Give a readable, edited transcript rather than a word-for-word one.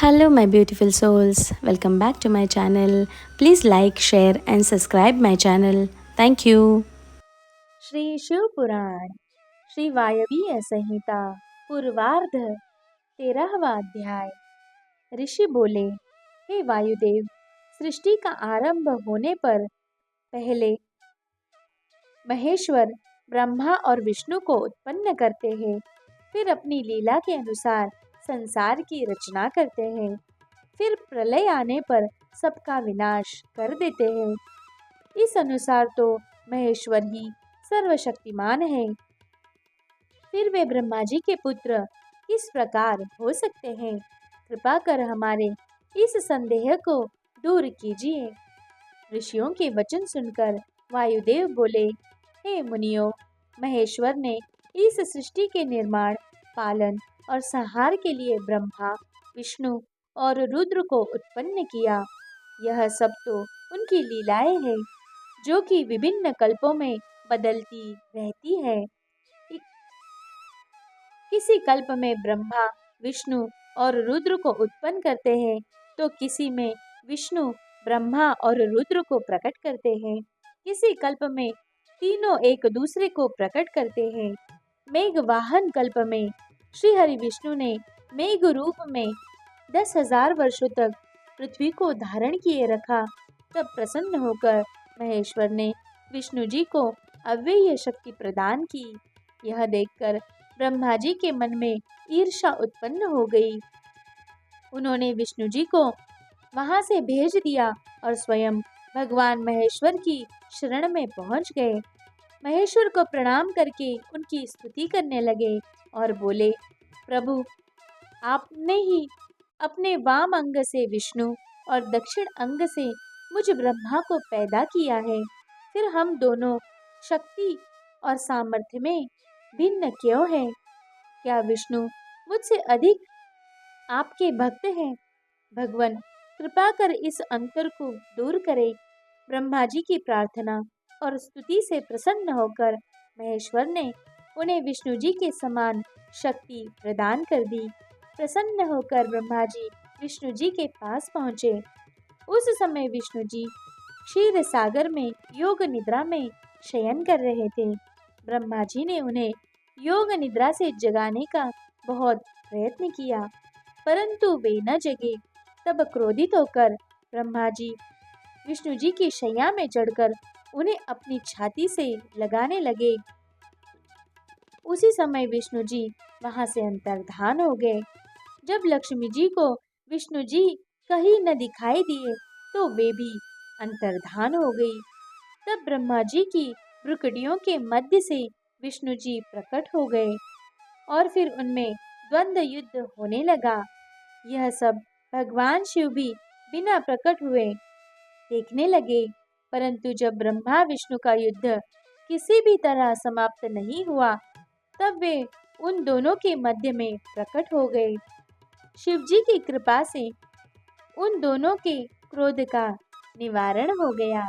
Hello, my beautiful souls. Welcome back to my channel. Please like, share, and subscribe my channel. Thank you. Shri Shiv पुराण श्री वायवीय संहिता पूर्वार्ध 13वां अध्याय। ऋषि बोले, हे वायुदेव, सृष्टि का आरंभ होने पर पहले महेश्वर ब्रह्मा और विष्णु को उत्पन्न करते हैं, फिर अपनी लीला के अनुसार संसार की रचना करते हैं, फिर प्रलय आने पर सबका विनाश कर देते हैं। इस अनुसार तो महेश्वर ही सर्वशक्तिमान है। फिर वे ब्रह्मा जी के पुत्र किस प्रकार हो सकते हैं? कृपा कर हमारे इस संदेह को दूर कीजिए। ऋषियों के वचन सुनकर वायुदेव बोले, हे मुनियों, महेश्वर ने इस सृष्टि के निर्माण, पालन और संहार के लिए ब्रह्मा, विष्णु और रुद्र को उत्पन्न किया। यह सब तो उनकी लीलाएं हैं, जो कि विभिन्न कल्पों में बदलती रहती है। किसी कल्प में ब्रह्मा, विष्णु और रुद्र को उत्पन्न करते हैं, तो किसी में विष्णु, ब्रह्मा और रुद्र को प्रकट करते हैं। किसी कल्प में तीनों एक दूसरे को प्रकट करते हैं। मेघवाहन कल्प में श्री हरि विष्णु ने मेघ रूप में 10,000 वर्षों तक पृथ्वी को धारण किए रखा। तब प्रसन्न होकर महेश्वर ने विष्णु जी को अव्यय शक्ति प्रदान की। यह देखकर ब्रह्मा जी के मन में ईर्ष्या उत्पन्न हो गई। उन्होंने विष्णु जी को वहां से भेज दिया और स्वयं भगवान महेश्वर की शरण में पहुंच गए। महेश्वर को प्रणाम करके उनकी स्तुति करने लगे और बोले, प्रभु, आपने ही अपने वाम अंग से विष्णु और दक्षिण अंग से मुझ ब्रह्मा को पैदा किया है। फिर हम दोनों शक्ति और सामर्थ्य में भिन्न क्यों हैं? क्या विष्णु मुझसे अधिक आपके भक्त हैं? भगवान, कृपा कर इस अंतर को दूर करें। ब्रह्मा जी की प्रार्थना और स्तुति से प्रसन्न होकर महेश्वर ने उन्हें विष्णु जी के समान शक्ति प्रदान कर दी। प्रसन्न होकर ब्रह्मा जी विष्णु जी के पास पहुँचे। उस समय विष्णु जी क्षीर सागर में योग निद्रा में शयन कर रहे थे। ब्रह्मा जी ने उन्हें योग निद्रा से जगाने का बहुत प्रयत्न किया, परंतु वे न जगे। तब क्रोधित होकर ब्रह्मा जी विष्णु जी की शैया में चढ़कर उन्हें अपनी छाती से लगाने लगे। उसी समय विष्णु जी वहां से अंतर्धान हो गए। जब लक्ष्मी जी को विष्णु जी कहीं न दिखाई दिए, तो वे भी अंतर्धान हो गई। तब ब्रह्मा जी की भ्रुकुटियों के मध्य से विष्णु जी प्रकट हो गए और फिर उनमें द्वंद्व युद्ध होने लगा। यह सब भगवान शिव भी बिना प्रकट हुए देखने लगे, परंतु जब ब्रह्मा विष्णु का युद्ध किसी भी तरह समाप्त नहीं हुआ, तब वे उन दोनों के मध्य में प्रकट हो गए। शिव जी की कृपा से उन दोनों के क्रोध का निवारण हो गया।